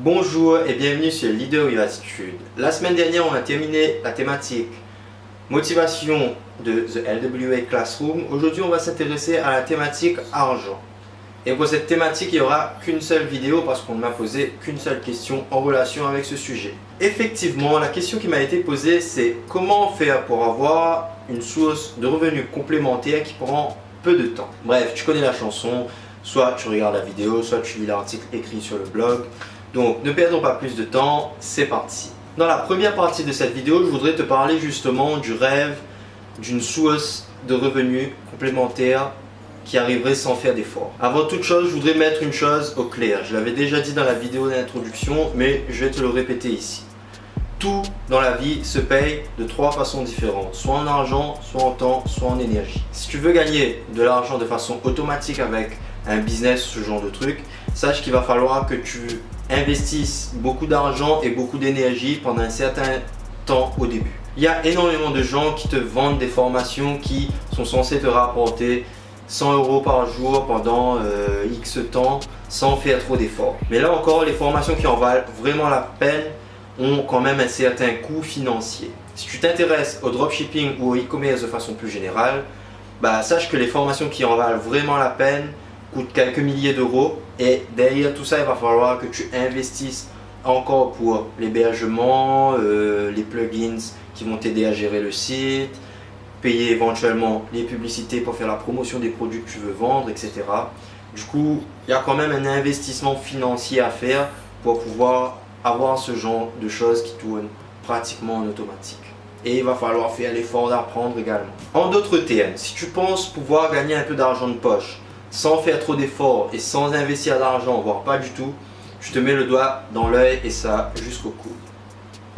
Bonjour et bienvenue sur Leader with Attitude. La semaine dernière, on a terminé la thématique motivation de The LWA Classroom. Aujourd'hui, on va s'intéresser à la thématique argent. Et pour cette thématique, il n'y aura qu'une seule vidéo parce qu'on ne m'a posé qu'une seule question en relation avec ce sujet. Effectivement, la question qui m'a été posée, c'est comment faire pour avoir une source de revenus complémentaire qui prend peu de temps. Bref, tu connais la chanson, soit tu regardes la vidéo, soit tu lis l'article écrit sur le blog. Donc, ne perdons pas plus de temps, c'est parti. Dans la première partie de cette vidéo, je voudrais te parler justement du rêve d'une source de revenus complémentaire qui arriverait sans faire d'effort. Avant toute chose, je voudrais mettre une chose au clair. Je l'avais déjà dit dans la vidéo d'introduction, mais je vais te le répéter ici. Tout dans la vie se paye de trois façons différentes, soit en argent, soit en temps, soit en énergie. Si tu veux gagner de l'argent de façon automatique avec un business, ce genre de truc, sache qu'il va falloir que tu investisses beaucoup d'argent et beaucoup d'énergie pendant un certain temps au début. Il y a énormément de gens qui te vendent des formations qui sont censées te rapporter 100 € par jour pendant X temps sans faire trop d'efforts. Mais là encore, les formations qui en valent vraiment la peine ont quand même un certain coût financier. Si tu t'intéresses au dropshipping ou au e-commerce de façon plus générale, sache que les formations qui en valent vraiment la peine coûtent quelques milliers d'euros et derrière tout ça, il va falloir que tu investisses encore pour l'hébergement, les plugins qui vont t'aider à gérer le site, payer éventuellement les publicités pour faire la promotion des produits que tu veux vendre, etc. Du coup, il y a quand même un investissement financier à faire pour pouvoir avoir ce genre de choses qui tournent pratiquement en automatique. Et il va falloir faire l'effort d'apprendre également. En d'autres termes, si tu penses pouvoir gagner un peu d'argent de poche sans faire trop d'efforts et sans investir d'argent, voire pas du tout, je te mets le doigt dans l'œil et ça jusqu'au coude.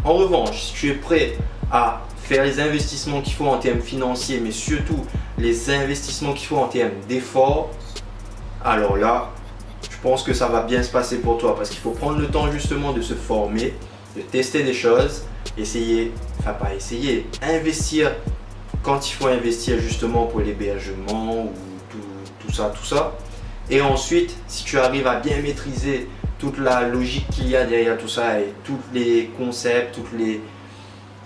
En revanche, si tu es prêt à faire les investissements qu'il faut en termes financiers, mais surtout les investissements qu'il faut en termes d'efforts, alors là, je pense que ça va bien se passer pour toi parce qu'il faut prendre le temps justement de se former, de tester des choses, investir quand il faut investir justement pour l'hébergement ou tout ça. Et ensuite, si tu arrives à bien maîtriser toute la logique qu'il y a derrière tout ça et tous les concepts, tous les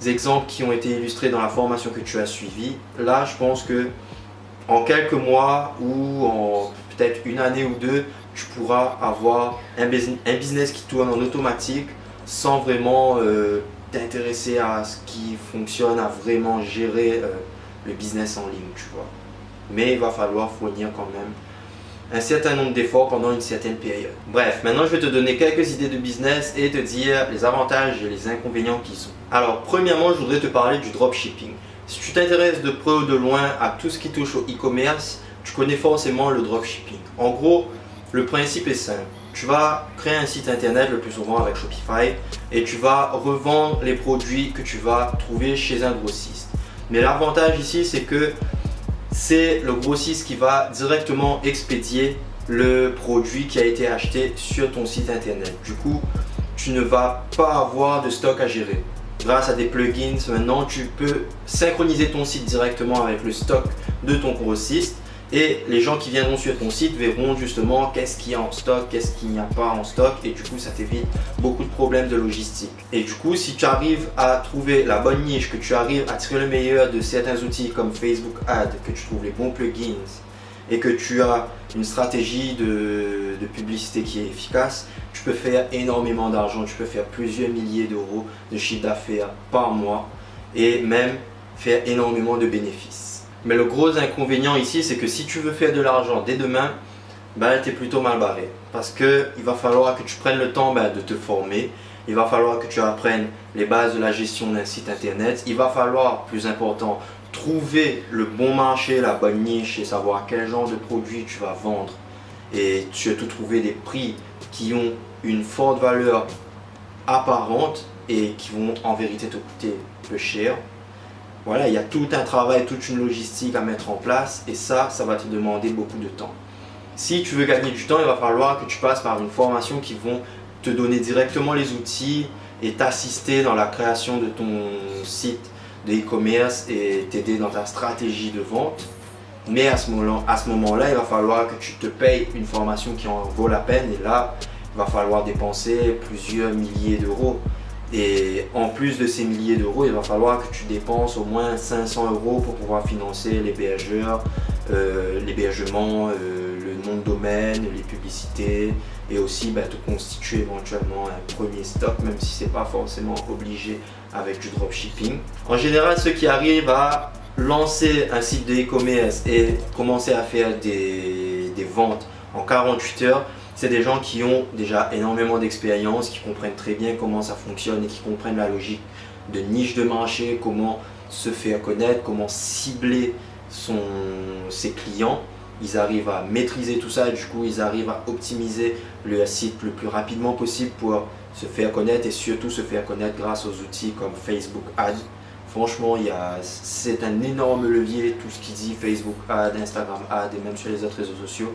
exemples qui ont été illustrés dans la formation que tu as suivie, là je pense que en quelques mois ou en peut-être une année ou deux, tu pourras avoir un business qui tourne en automatique sans vraiment t'intéresser à ce qui fonctionne, à vraiment gérer le business en ligne, tu vois. Mais il va falloir fournir quand même un certain nombre d'efforts pendant une certaine période. Bref, maintenant je vais te donner quelques idées de business et te dire les avantages et les inconvénients qui sont. Alors, premièrement, je voudrais te parler du dropshipping. Si tu t'intéresses de près ou de loin à tout ce qui touche au e-commerce, tu connais forcément le dropshipping. En gros, le principe est simple. Tu vas créer un site internet le plus souvent avec Shopify et tu vas revendre les produits que tu vas trouver chez un grossiste. Mais l'avantage ici, c'est que c'est le grossiste qui va directement expédier le produit qui a été acheté sur ton site internet. Du coup, tu ne vas pas avoir de stock à gérer. Grâce à des plugins, maintenant, tu peux synchroniser ton site directement avec le stock de ton grossiste et les gens qui viendront sur ton site verront justement qu'est-ce qu'il y a en stock, qu'est-ce qu'il n'y a pas en stock et du coup, ça t'évite beaucoup de problèmes de logistique. Et du coup, si tu arrives à trouver la bonne niche, que tu arrives à tirer le meilleur de certains outils comme Facebook Ads, que tu trouves les bons plugins et que tu as une stratégie de publicité qui est efficace, tu peux faire énormément d'argent, tu peux faire plusieurs milliers d'euros de chiffre d'affaires par mois et même faire énormément de bénéfices. Mais le gros inconvénient ici, c'est que si tu veux faire de l'argent dès demain, tu es plutôt mal barré. Parce qu'il va falloir que tu prennes le temps de te former. Il va falloir que tu apprennes les bases de la gestion d'un site internet. Il va falloir, plus important, trouver le bon marché, la bonne niche et savoir quel genre de produit tu vas vendre. Et surtout trouver des prix qui ont une forte valeur apparente et qui vont en vérité te coûter peu cher. Voilà, il y a tout un travail, toute une logistique à mettre en place et ça va te demander beaucoup de temps. Si tu veux gagner du temps, il va falloir que tu passes par une formation qui vont te donner directement les outils et t'assister dans la création de ton site de e-commerce et t'aider dans ta stratégie de vente. Mais à ce moment-là, il va falloir que tu te payes une formation qui en vaut la peine et là, il va falloir dépenser plusieurs milliers d'euros. Et en plus de ces milliers d'euros, il va falloir que tu dépenses au moins 500 euros pour pouvoir financer l'hébergeur, l'hébergement, le nom de domaine, les publicités et aussi te constituer éventuellement un premier stock, même si c'est pas forcément obligé avec du dropshipping. En général, ceux qui arrivent à lancer un site de e-commerce et commencer à faire des ventes en 48 heures, c'est des gens qui ont déjà énormément d'expérience, qui comprennent très bien comment ça fonctionne et qui comprennent la logique de niche de marché, comment se faire connaître, comment cibler ses clients. Ils arrivent à maîtriser tout ça et du coup ils arrivent à optimiser le site le plus rapidement possible pour se faire connaître et surtout se faire connaître grâce aux outils comme Facebook Ads. Franchement, c'est un énorme levier, tout ce qui dit Facebook Ads, Instagram Ads et même sur les autres réseaux sociaux.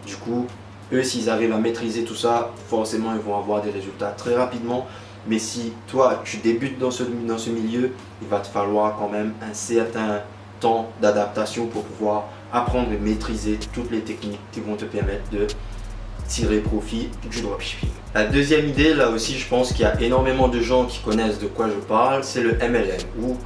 Du coup, eux, s'ils arrivent à maîtriser tout ça, forcément, ils vont avoir des résultats très rapidement. Mais si toi, tu débutes dans ce milieu, il va te falloir quand même un certain temps d'adaptation pour pouvoir apprendre et maîtriser toutes les techniques qui vont te permettre de tirer profit du dropshipping. La deuxième idée, là aussi, je pense qu'il y a énormément de gens qui connaissent de quoi je parle, c'est le MLM ou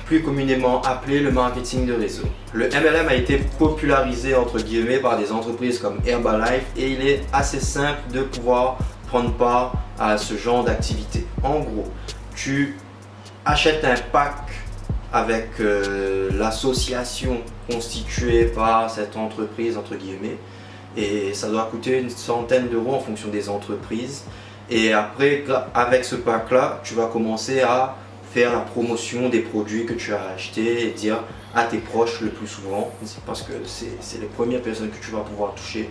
plus communément appelé le marketing de réseau. Le MLM a été popularisé entre guillemets par des entreprises comme Herbalife et il est assez simple de pouvoir prendre part à ce genre d'activité. En gros, tu achètes un pack avec l'association constituée par cette entreprise entre guillemets et ça doit coûter une centaine d'euros en fonction des entreprises et après avec ce pack là tu vas commencer à faire la promotion des produits que tu as achetés et dire à tes proches le plus souvent, parce que c'est les premières personnes que tu vas pouvoir toucher.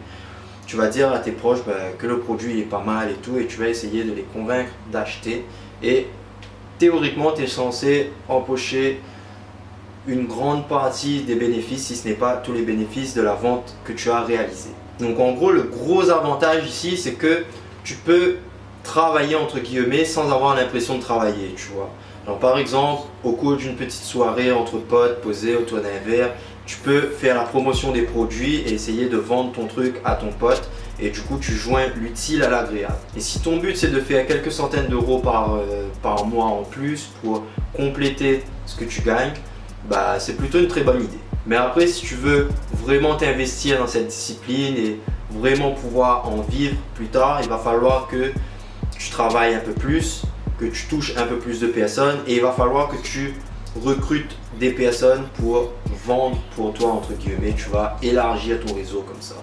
Tu vas dire à tes proches que le produit est pas mal et tout et tu vas essayer de les convaincre d'acheter et théoriquement tu es censé empocher une grande partie des bénéfices, si ce n'est pas tous les bénéfices de la vente que tu as réalisée. Donc en gros le gros avantage ici c'est que tu peux travailler entre guillemets sans avoir l'impression de travailler, tu vois. Alors, par exemple, au cours d'une petite soirée entre potes posés autour d'un verre, tu peux faire la promotion des produits et essayer de vendre ton truc à ton pote et du coup tu joins l'utile à l'agréable. Et si ton but c'est de faire quelques centaines d'euros par mois en plus pour compléter ce que tu gagnes, c'est plutôt une très bonne idée. Mais après, si tu veux vraiment t'investir dans cette discipline et vraiment pouvoir en vivre plus tard, il va falloir que tu travailles un peu plus, que tu touches un peu plus de personnes et il va falloir que tu recrutes des personnes pour vendre pour toi entre guillemets. Tu vas élargir ton réseau comme ça.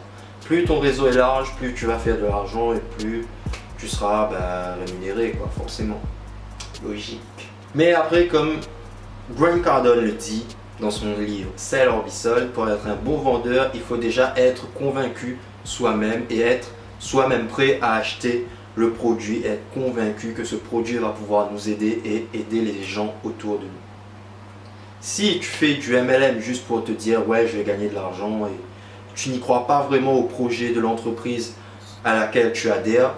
Plus ton réseau est large, plus tu vas faire de l'argent et plus tu seras rémunéré quoi, forcément. Logique. Mais après, comme Grant Cardone le dit dans son livre Sell or Be Sold, pour être un bon vendeur, il faut déjà être convaincu soi-même et être soi-même prêt à acheter le produit, être convaincu que ce produit va pouvoir nous aider et aider les gens autour de nous. Si tu fais du MLM juste pour te dire ouais je vais gagner de l'argent et tu n'y crois pas vraiment au projet de l'entreprise à laquelle tu adhères,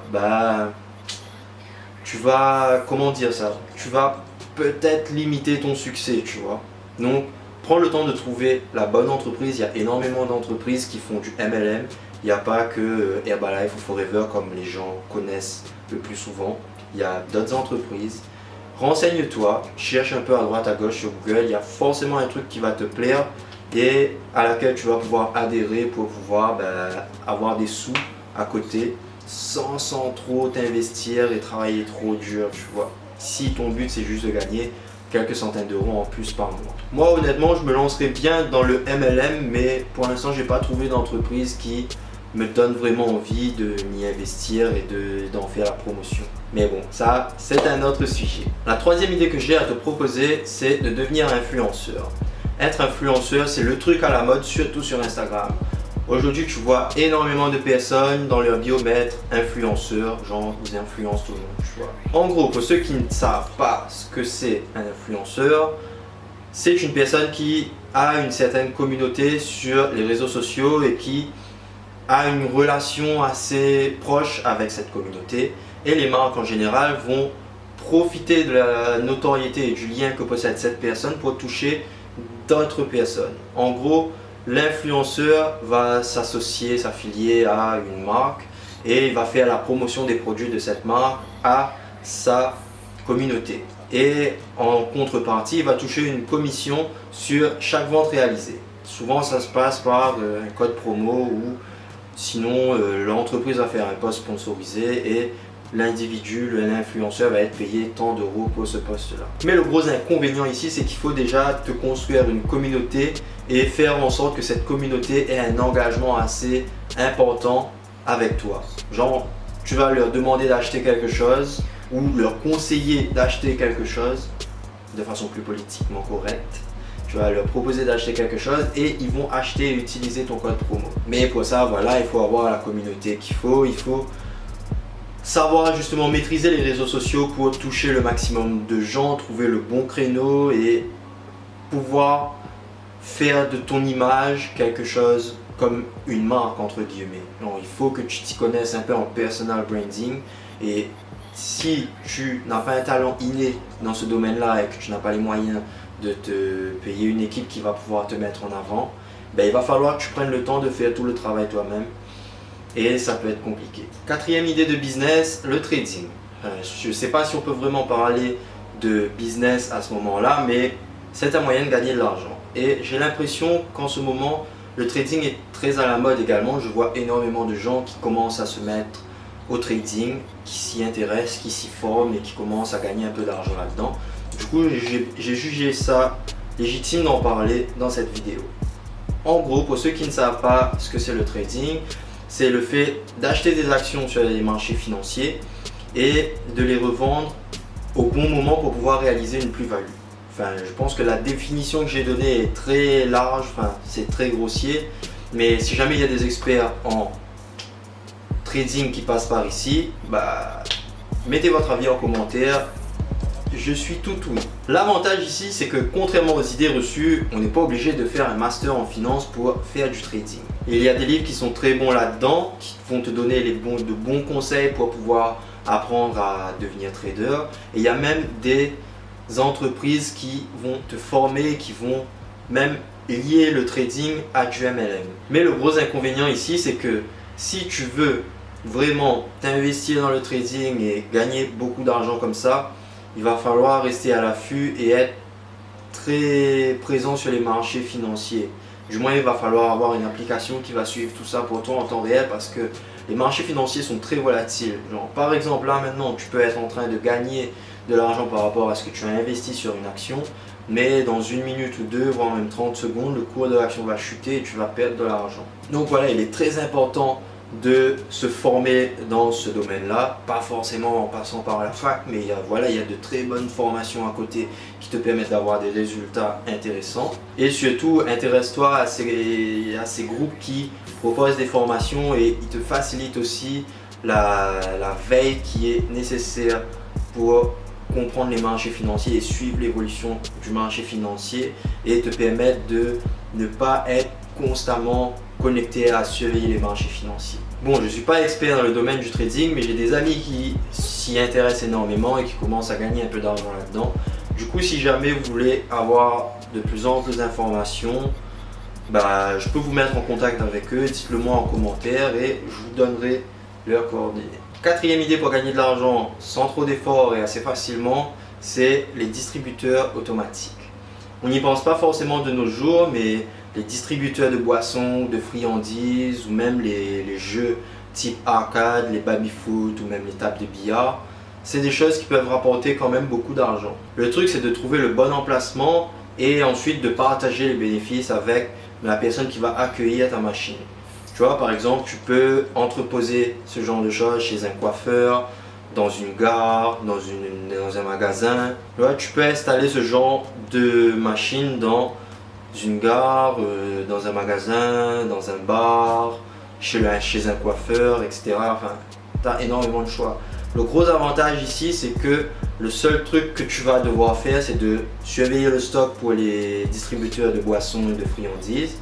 tu vas, comment dire ça, tu vas peut-être limiter ton succès, tu vois. Donc prends le temps de trouver la bonne entreprise. Il y a énormément d'entreprises qui font du MLM. Il n'y a pas que Herbalife ou Forever comme les gens connaissent le plus souvent. Il y a d'autres entreprises. Renseigne-toi, cherche un peu à droite à gauche sur Google. Il y a forcément un truc qui va te plaire et à laquelle tu vas pouvoir adhérer pour pouvoir avoir des sous à côté sans trop t'investir et travailler trop dur, tu vois. Si ton but c'est juste de gagner quelques centaines d'euros en plus par mois. Moi honnêtement je me lancerais bien dans le MLM mais pour l'instant j'ai pas trouvé d'entreprise qui me donne vraiment envie de m'y investir et d'en faire la promotion. Mais bon, ça c'est un autre sujet. La troisième idée que j'ai à te proposer, c'est de devenir influenceur. Être influenceur, c'est le truc à la mode, surtout sur Instagram. Aujourd'hui, tu vois énormément de personnes dans leur bio mettre influenceur, genre ils influencent tout le monde, tu vois. En gros, pour ceux qui ne savent pas ce que c'est un influenceur, c'est une personne qui a une certaine communauté sur les réseaux sociaux et qui a une relation assez proche avec cette communauté et les marques en général vont profiter de la notoriété et du lien que possède cette personne pour toucher d'autres personnes. En gros, l'influenceur va s'affilier à une marque et il va faire la promotion des produits de cette marque à sa communauté. Et en contrepartie, il va toucher une commission sur chaque vente réalisée. Souvent, ça se passe par un code promo ou sinon l'entreprise va faire un post sponsorisé et l'individu, l'influenceur va être payé tant d'euros pour ce poste-là. Mais le gros inconvénient ici, c'est qu'il faut déjà te construire une communauté et faire en sorte que cette communauté ait un engagement assez important avec toi. Genre, tu vas leur demander d'acheter quelque chose ou leur conseiller d'acheter quelque chose de façon plus politiquement correcte. Tu vas leur proposer d'acheter quelque chose et ils vont acheter et utiliser ton code promo. Mais pour ça, voilà, il faut avoir la communauté qu'il faut. Il faut savoir justement maîtriser les réseaux sociaux pour toucher le maximum de gens, trouver le bon créneau et pouvoir faire de ton image quelque chose comme une marque entre guillemets. Donc, il faut que tu t'y connaisses un peu en personal branding et si tu n'as pas un talent inné dans ce domaine-là et que tu n'as pas les moyens de te payer une équipe qui va pouvoir te mettre en avant, ben, il va falloir que tu prennes le temps de faire tout le travail toi-même et ça peut être compliqué. Quatrième idée de business, le trading. Je ne sais pas si on peut vraiment parler de business à ce moment-là, mais c'est un moyen de gagner de l'argent. Et j'ai l'impression qu'en ce moment, le trading est très à la mode également. Je vois énormément de gens qui commencent à se mettre au trading, qui s'y intéressent, qui s'y forment et qui commencent à gagner un peu d'argent là-dedans. Du coup, j'ai jugé ça légitime d'en parler dans cette vidéo. En gros, pour ceux qui ne savent pas ce que c'est le trading, c'est le fait d'acheter des actions sur les marchés financiers et de les revendre au bon moment pour pouvoir réaliser une plus-value. Enfin, je pense que la définition que j'ai donnée est très large, enfin, c'est très grossier, mais si jamais il y a des experts en trading qui passent par ici, bah, mettez votre avis en commentaire. Je suis tout oui. L'avantage ici, c'est que contrairement aux idées reçues, on n'est pas obligé de faire un master en finance pour faire du trading. Il y a des livres qui sont très bons là-dedans, qui vont te donner de bons conseils pour pouvoir apprendre à devenir trader. Et il y a même des entreprises qui vont te former, qui vont même lier le trading à du MLM. Mais le gros inconvénient ici, c'est que si tu veux vraiment t'investir dans le trading et gagner beaucoup d'argent comme ça, il va falloir rester à l'affût et être très présent sur les marchés financiers. Du moins, il va falloir avoir une application qui va suivre tout ça pour toi en temps réel parce que les marchés financiers sont très volatiles. Genre, par exemple, là maintenant, tu peux être en train de gagner de l'argent par rapport à ce que tu as investi sur une action, mais dans une minute ou deux, voire même 30 secondes, le cours de l'action va chuter et tu vas perdre de l'argent. Donc voilà, il est très important de se former dans ce domaine-là, pas forcément en passant par la fac, mais il y a de très bonnes formations à côté qui te permettent d'avoir des résultats intéressants. Et surtout, intéresse-toi à ces groupes qui proposent des formations et ils te facilitent aussi la veille qui est nécessaire pour comprendre les marchés financiers et suivre l'évolution du marché financier et te permettre de ne pas être constamment connecté à surveiller les marchés financiers. Bon, je ne suis pas expert dans le domaine du trading, mais j'ai des amis qui s'y intéressent énormément et qui commencent à gagner un peu d'argent là-dedans. Du coup, si jamais vous voulez avoir de plus amples informations, bah, je peux vous mettre en contact avec eux, dites-le moi en commentaire et je vous donnerai leurs coordonnées. Quatrième idée pour gagner de l'argent sans trop d'efforts et assez facilement, c'est les distributeurs automatiques. On n'y pense pas forcément de nos jours, mais les distributeurs de boissons, de friandises ou même les jeux type arcade, les baby-foot ou même les tables de billard, c'est des choses qui peuvent rapporter quand même beaucoup d'argent. Le truc, c'est de trouver le bon emplacement et ensuite de partager les bénéfices avec la personne qui va accueillir ta machine. Tu vois, par exemple, tu peux entreposer ce genre de choses chez un coiffeur, dans une gare, dans un magasin. Tu vois, tu peux installer ce genre de machine dans une gare, dans un magasin, dans un bar, chez un coiffeur, etc. Enfin, tu as énormément de choix. Le gros avantage ici, c'est que le seul truc que tu vas devoir faire, c'est de surveiller le stock pour les distributeurs de boissons et de friandises.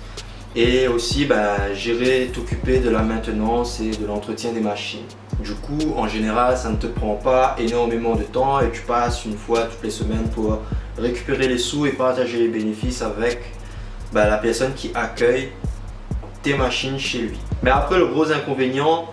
Et aussi gérer, t'occuper de la maintenance et de l'entretien des machines. Du coup, en général, ça ne te prend pas énormément de temps et tu passes une fois toutes les semaines pour récupérer les sous et partager les bénéfices avec la personne qui accueille tes machines chez lui. Mais après, le gros inconvénient,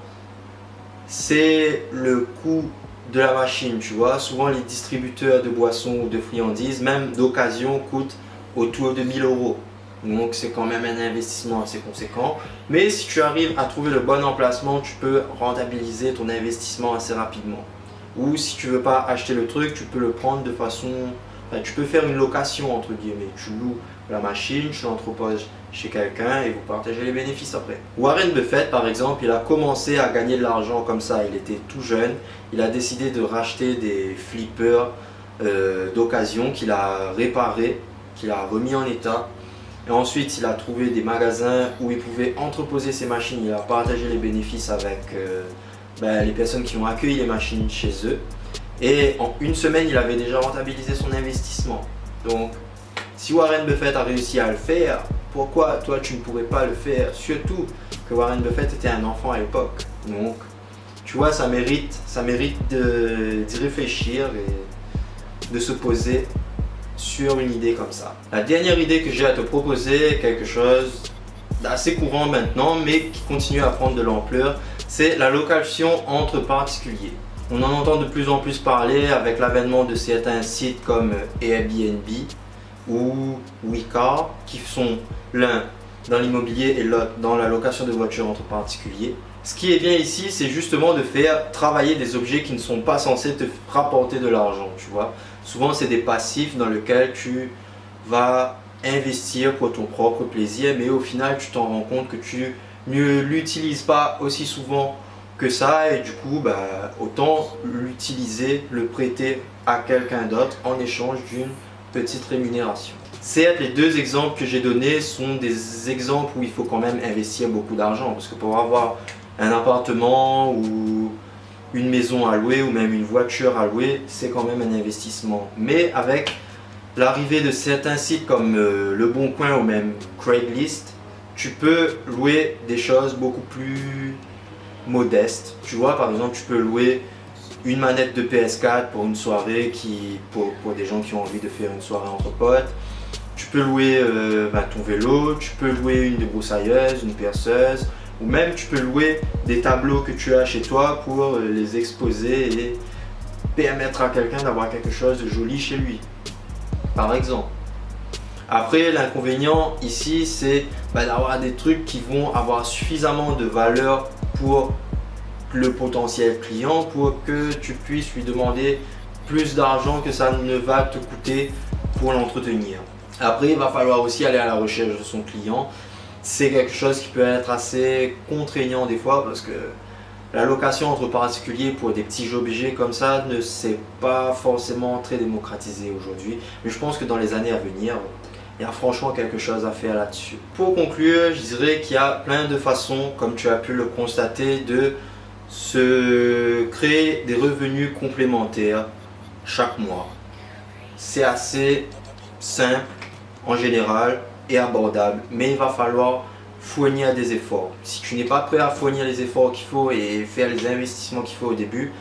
c'est le coût de la machine, tu vois. Souvent les distributeurs de boissons ou de friandises, même d'occasion, coûtent autour de 1000 euros. Donc c'est quand même un investissement assez conséquent. Mais si tu arrives à trouver le bon emplacement, tu peux rentabiliser ton investissement assez rapidement. Ou si tu veux pas acheter le truc, tu peux le prendre de façon... Enfin, tu peux faire une location entre guillemets. Tu loues la machine, tu l'entreposes chez quelqu'un et vous partagez les bénéfices après. Warren Buffett par exemple, il a commencé à gagner de l'argent comme ça. Il était tout jeune. Il a décidé de racheter des flippers d'occasion qu'il a réparés, qu'il a remis en état. Et ensuite, il a trouvé des magasins où il pouvait entreposer ses machines. Il a partagé les bénéfices avec les personnes qui ont accueilli les machines chez eux. Et en une semaine, il avait déjà rentabilisé son investissement. Donc, si Warren Buffett a réussi à le faire, pourquoi toi tu ne pourrais pas le faire? Surtout que Warren Buffett était un enfant à l'époque. Donc, tu vois, ça mérite d'y réfléchir et de se poser sur une idée comme ça. La dernière idée que j'ai à te proposer, quelque chose d'assez courant maintenant, mais qui continue à prendre de l'ampleur, c'est la location entre particuliers. On en entend de plus en plus parler avec l'avènement de certains sites comme Airbnb ou Wicar, qui sont l'un dans l'immobilier et l'autre dans la location de voitures entre particuliers. Ce qui est bien ici, c'est justement de faire travailler des objets qui ne sont pas censés te rapporter de l'argent, tu vois. Souvent, c'est des passifs dans lesquels tu vas investir pour ton propre plaisir, mais au final, tu t'en rends compte que tu ne l'utilises pas aussi souvent que ça et du coup, autant l'utiliser, le prêter à quelqu'un d'autre en échange d'une petite rémunération. Certes, les deux exemples que j'ai donnés sont des exemples où il faut quand même investir beaucoup d'argent parce que pour avoir un appartement ou une maison à louer ou même une voiture à louer, c'est quand même un investissement. Mais avec l'arrivée de certains sites comme Le Bon Coin ou même Craigslist, tu peux louer des choses beaucoup plus modestes. Tu vois, par exemple, tu peux louer une manette de PS4 pour une soirée pour des gens qui ont envie de faire une soirée entre potes. Tu peux louer ton vélo, tu peux louer une débroussailleuse, une perceuse, ou même tu peux louer des tableaux que tu as chez toi pour les exposer et permettre à quelqu'un d'avoir quelque chose de joli chez lui, par exemple. Après, l'inconvénient ici, c'est d'avoir des trucs qui vont avoir suffisamment de valeur pour le potentiel client pour que tu puisses lui demander plus d'argent que ça ne va te coûter pour l'entretenir. Après, il va falloir aussi aller à la recherche de son client. C'est quelque chose qui peut être assez contraignant des fois parce que la location entre particuliers pour des petits objets comme ça ne s'est pas forcément très démocratisé aujourd'hui. Mais je pense que dans les années à venir, il y a franchement quelque chose à faire là-dessus. Pour conclure, je dirais qu'il y a plein de façons, comme tu as pu le constater, de se créer des revenus complémentaires chaque mois. C'est assez simple en général et abordable, mais il va falloir fournir des efforts. Si tu n'es pas prêt à fournir les efforts qu'il faut et faire les investissements qu'il faut au début,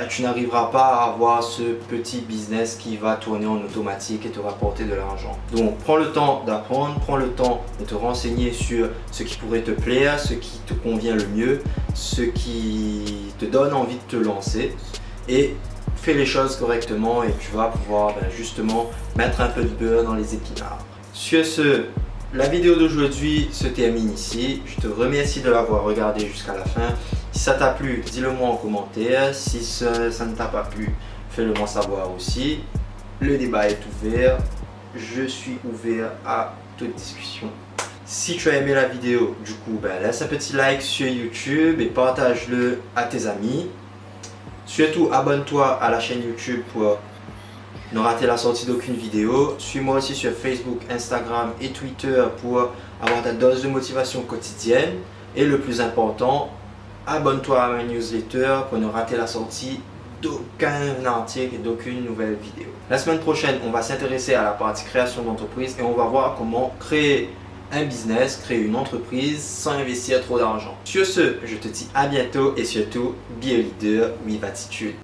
tu n'arriveras pas à avoir ce petit business qui va tourner en automatique et te rapporter de l'argent. Donc prends le temps d'apprendre, prends le temps de te renseigner sur ce qui pourrait te plaire, ce qui te convient le mieux, ce qui te donne envie de te lancer et fais les choses correctement et tu vas pouvoir justement mettre un peu de beurre dans les épinards. Sur ce, la vidéo d'aujourd'hui se termine ici. Je te remercie de l'avoir regardé jusqu'à la fin. Si ça t'a plu, dis-le moi en commentaire. Si ça ne t'a pas plu, fais-le moi savoir aussi. Le débat est ouvert. Je suis ouvert à toute discussion. Si tu as aimé la vidéo, du coup, laisse un petit like sur YouTube et partage-le à tes amis. Surtout, abonne-toi à la chaîne YouTube pour ne rater la sortie d'aucune vidéo. Suis-moi aussi sur Facebook, Instagram et Twitter pour avoir ta dose de motivation quotidienne. Et le plus important, abonne-toi à ma newsletter pour ne rater la sortie d'aucun article et d'aucune nouvelle vidéo. La semaine prochaine, on va s'intéresser à la partie création d'entreprise et on va voir comment créer un business, créer une entreprise sans investir trop d'argent. Sur ce, je te dis à bientôt et surtout, be a leader with attitude.